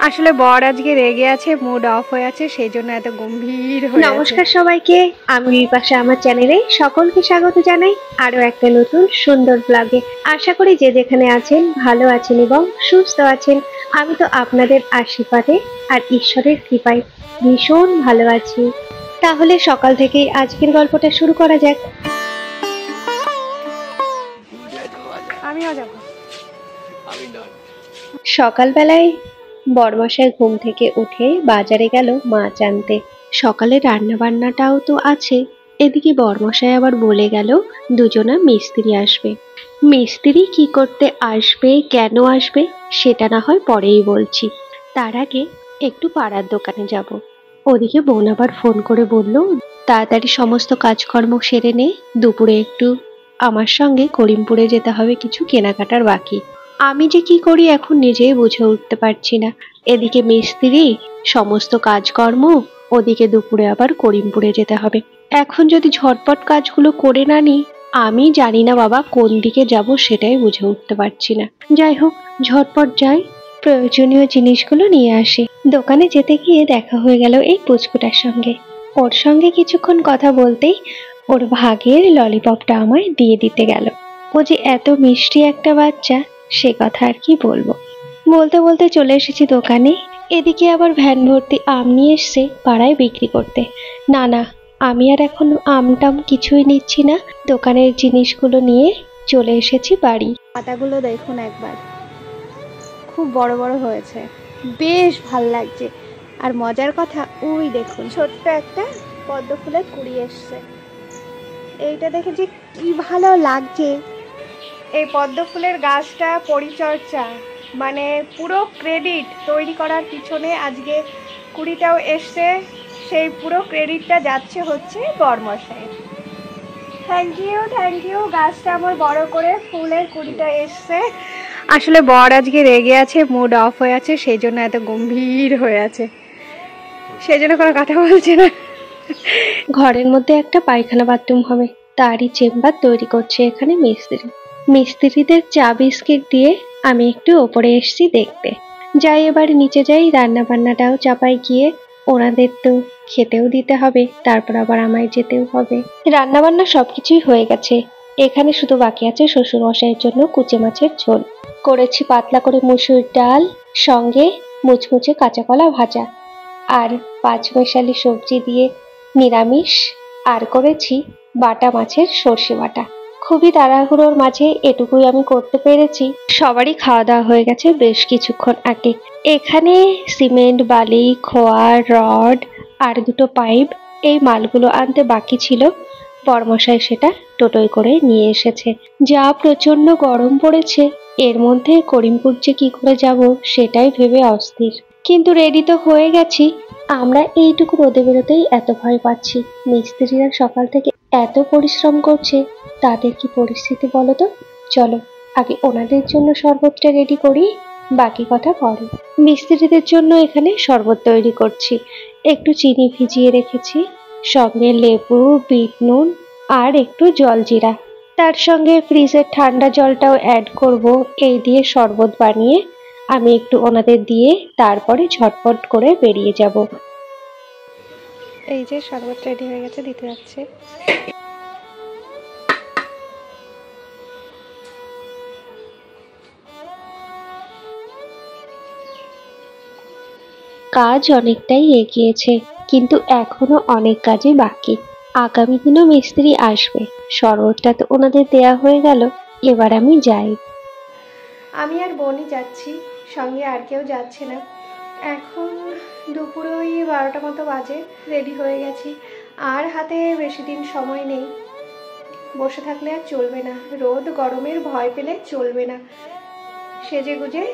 আসলে বর আজকে রেগে আছে, মুড অফ হয়ে আছে, সেই জন্য এত গম্ভীর হয়ে আছে। নমস্কার সবাইকে, আমি বিপাশা আমার চ্যানেলে সকলকে স্বাগত জানাই আরো একটা নতুন সুন্দর ব্লগে। আশা করি যে যেখানে আছেন ভালো আছেন এবং সুস্থ আছেন। আমি তো আপনাদের আশীর্বাদে আর ঈশ্বরের কৃপায় ভীষণ ভালো আছি। তাহলে সকাল থেকেই আজকের গল্পটা শুরু করা যাক। আমিও যাবো। সকালবেলায় বড়মশাই ঘুম থেকে উঠে বাজারে গেল মাছ আনতে। সকালে রান্না বান্নাটাও তো আছে, এদিকে বড়মশাই আবার বলে গেল দুজনা মিস্ত্রি আসবে। মিস্ত্রি কি করতে আসবে, কেন আসবে সেটা না হয় পরেই বলছি। তার আগে একটু পাড়ার দোকানে যাব। ওদিকে বোন আবার ফোন করে বলল, তাড়াতাড়ি সমস্ত কাজকর্ম সেরে নে, দুপুরে একটু আমার সঙ্গে করিমপুরে যেতে হবে, কিছু কেনাকাটার বাকি। আমি যে কি করি এখন নিজেই বুঝে উঠতে পারছি না। এদিকে মিস্ত্রি, সমস্ত কাজকর্ম, ওদিকে দুপুরে আবার করিমপুরে যেতে হবে। এখন যদি ঝটপট কাজগুলো করে না নিই, আমি জানি না বাবা কোন দিকে যাব, সেটাই বুঝে উঠতে পারছি না। যাই হোক, ঝটপট যাই, প্রয়োজনীয় জিনিসগুলো নিয়ে আসি। দোকানে যেতে গিয়ে দেখা হয়ে গেল এই পুচকুটার সঙ্গে। ওর সঙ্গে কিছুক্ষণ কথা বলতেই ওর ভাগের ললিপপটা আমায় দিয়ে দিতে গেল। ও যে এত মিষ্টি একটা বাচ্চা, সে কথা আর কি বলবো। বলতে বলতে চলে এসেছি দোকানে। এদিকে আবার ভ্যান ভর্তি আম নিয়ে এসছে পাড়ায় বিক্রি করতে। না না, আমি আর এখন আমটাম কিছুই নিচ্ছি না, দোকানের জিনিসগুলো নিয়ে চলে এসেছি বাড়ি। পাতাগুলো দেখুন একবার, খুব বড় বড় হয়েছে, বেশ ভাল লাগছে। আর মজার কথা, ওই দেখুন ছোট্ট একটা পদ্ম ফুলের কুড়ি এসছে। এইটা দেখে যে কি ভালো লাগছে। এই পদ্ম ফুলের গাছটা পরিচর্যা মানে পুরো ক্রেডিট তৈরি করার পিছনে আজকে কুড়িটাও এসছে, সেই পুরো ক্রেডিটটা যাচ্ছে হচ্ছে বরমশাইয়ের। Thank you. গাছটা আমার বড় করে ফুলের কুড়িটা এসছে। আসলে বর আজকে রেগে আছে, মুড অফ হয়ে আছে, সেই জন্য এত গম্ভীর হয়ে আছে, সেই জন্য কোনো কথা বলছে না। ঘরের মধ্যে একটা পায়খানা বাথরুম হবে, তারই চেম্বার তৈরি করছে এখানে মিস্ত্রি। মিস্ত্রিদের চা বিস্কিট দিয়ে আমি একটু ওপরে এসেছি দেখতে। যাই এবার নিচে যাই, রান্না বান্নাটাও চাপাই গিয়ে, ওনাদের তো খেতেও দিতে হবে, তারপর আবার আমায় যেতেও হবে। রান্না বান্না সবকিছুই হয়ে গেছে, এখানে শুধু বাকি আছে শ্বশুর মশাইয়ের জন্য কুচে মাছের ঝোল। করেছি পাতলা করে মুসুর ডাল, সঙ্গে মুচমুচে কাঁচা কলা ভাজা, আর পাঁচমেশালি সবজি দিয়ে নিরামিষ, আর করেছি বাটা মাছের সর্ষে বাটা। খুবই তাড়াহুড়োর মাঝে এটুকুই আমি করতে পেরেছি। সবারই খাওয়া দাওয়া হয়ে গেছে বেশ কিছুক্ষণ আগে। এখানে সিমেন্ট, বালি, খোয়া, রড আর দুটো পাইপ, এই মালগুলো আনতে বাকি ছিল। বরমশাই সেটা টোটোয় করে নিয়ে এসেছে। যা প্রচন্ড গরম পড়েছে, এর মধ্যে করিমপুর যে কি করে যাব সেটাই ভেবে অস্থির। কিন্তু রেডি তো হয়ে গেছি। আমরা এইটুকু রোদে বেরোতেই এত ভয় পাচ্ছি, মিস্ত্রিরা সকাল থেকে এত পরিশ্রম করছে, তাদের কি পরিস্থিতি বলো তো। চলো আগে ওনাদের জন্য শরবতটা রেডি করি, বাকি কথা পরে। মিস্ত্রিদের জন্য এখানে শরবত তৈরি করছি। একটু চিনি ভিজিয়ে রেখেছি, সঙ্গে লেবু, বিট নুন আর একটু জলজিরা, তার সঙ্গে ফ্রিজের ঠান্ডা জলটাও অ্যাড করব। এই দিয়ে শরবত বানিয়ে আমি একটু ওনাদের দিয়ে তারপরে ঝটপট করে বেরিয়ে যাব। এই যে শরবত রেডি হয়ে গেছে, দিতে যাচ্ছে। কাজ অনেকটাই এগিয়েছে, কিন্তু এখনো অনেক কাজই বাকি। আগামী দিনও মিস্ত্রি আসবে। শরবতটা তো ওনাদের দেয়া হয়ে গেল, এবার আমি যাই। আমি আর বোনই যাচ্ছি, সঙ্গে আর কেউ যাচ্ছে না। এখন দুপুরে ওই 12টা মতো বাজে, রেডি হয়ে গেছি। আর হাতে বেশি দিন সময় নেই, বসে থাকলে আর চলবে না, রোদ গরমের ভয় পেলে চলবে না। সেজে গুজে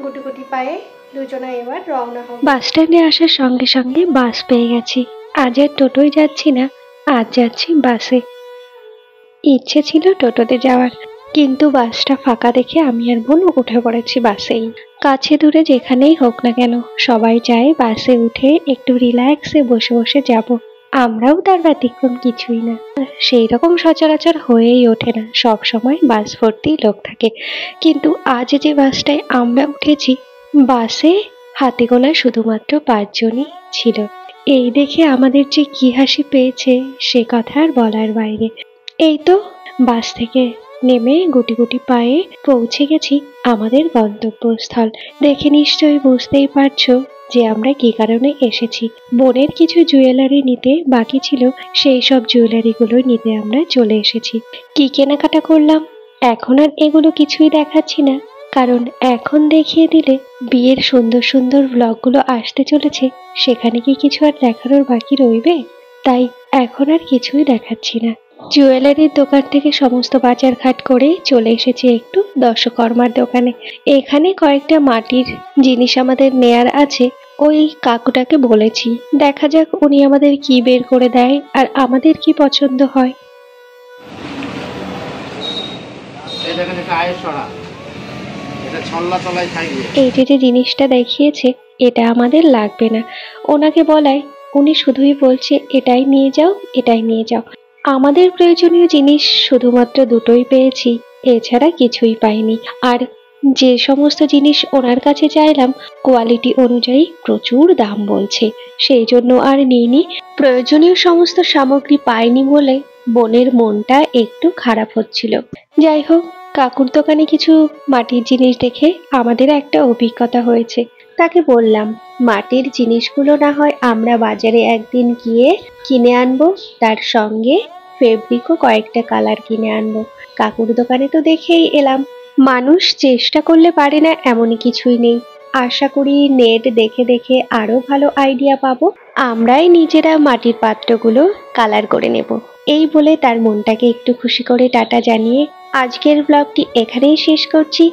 গুটি পায়ে দুজনা এবার রওনা হব। বাস স্ট্যান্ডে আসার সঙ্গে সঙ্গে বাস পেয়ে গেছি। আজ আর টোটোয় যাচ্ছি না, আজ যাচ্ছি বাসে। ইচ্ছে ছিল টোটোতে যাওয়ার, কিন্তু বাসটা ফাঁকা দেখে আমি আর বোন উঠে পড়েছি বাসেই। কাছে দূরে যেখানেই হোক না কেন, সবাই চায় বাসে উঠে একটু রিল্যাক্সে বসে বসে যাব। আমরাও তার ব্যতিক্রম কিছুই না। সেই রকম সচরাচর হয়েই ওঠে না, সব সময় বাস ভর্তি লোক থাকে। কিন্তু আজ যে বাসটায় আমরা উঠেছি, বাসে হাতে গোনা শুধুমাত্র 5 জনই ছিল। এই দেখে আমাদের যে কি হাসি পেয়েছে সে কথা আর বলার বাইরে। এই তো বাস থেকে নেমে গুটি গুটি পায়ে পৌঁছে গেছি আমাদের গন্তব্যস্থল। দেখে নিশ্চয়ই বুঝতেই পারছো যে আমরা কি কারণে এসেছি। বোনের কিছু জুয়েলারি নিতে বাকি ছিল, সেই সব জুয়েলারি গুলো নিতে আমরা চলে এসেছি। কি কেনাকাটা করলাম এখন আর এগুলো কিছুই দেখাচ্ছি না, কারণ এখন দেখিয়ে দিলে বিয়ের সুন্দর সুন্দর ব্লগগুলো আসতে চলেছে, সেখানে কি কিছু আর দেখানোর বাকি রইবে? তাই এখন আর কিছুই দেখাচ্ছি না। জুয়েলারির দোকান থেকে সমস্ত বাজারঘাট করে চলে এসেছি একটু দশকর্মার দোকানে। এখানে কয়েকটা মাটির জিনিস আমাদের নেয়ার আছে। ওই কাকুটাকে বলেছি, দেখা যাক উনি আমাদের কি বের করে দেয় আর আমাদের কি পছন্দ হয়। এই যে জিনিসটা দেখিয়েছে এটা আমাদের লাগবে না, ওনাকে বলাই উনি শুধুই বলছে এটাই নিয়ে যাও, এটাই নিয়ে যাও। আমাদের প্রয়োজনীয় জিনিস শুধুমাত্র দুটোই পেয়েছি, এছাড়া কিছুই পাইনি। আর যে সমস্ত জিনিস ওনার কাছে চাইলাম কোয়ালিটি অনুযায়ী প্রচুর দাম বলছে, সেই জন্য আর নিইনি। প্রয়োজনীয় সমস্ত সামগ্রী পাইনি বলে বোনের মনটা একটু খারাপ হচ্ছিল। যাই হোক, কাকুর দোকানে কিছু মাটির জিনিস দেখে আমাদের একটা অভিজ্ঞতা হয়েছে। তাকে বললাম মাটির জিনিসগুলো না হয় আমরা বাজারে একদিন গিয়ে কিনে আনবো, তার সঙ্গে ফেব্রিকও কয়েকটা কালার কিনে আনবো। কাকুর দোকানে তো দেখেই এলাম, মানুষ চেষ্টা করলে পারে না এমনই কিছুই নেই। আশা করি নেট দেখে দেখে আরো ভালো আইডিয়া পাবো, আমরাই নিজেরা মাটির পাত্রগুলো কালার করে নেব। এই বলে তার মনটাকে একটু খুশি করে টাটা জানিয়ে আজকের ব্লগটি এখানেই শেষ করছি।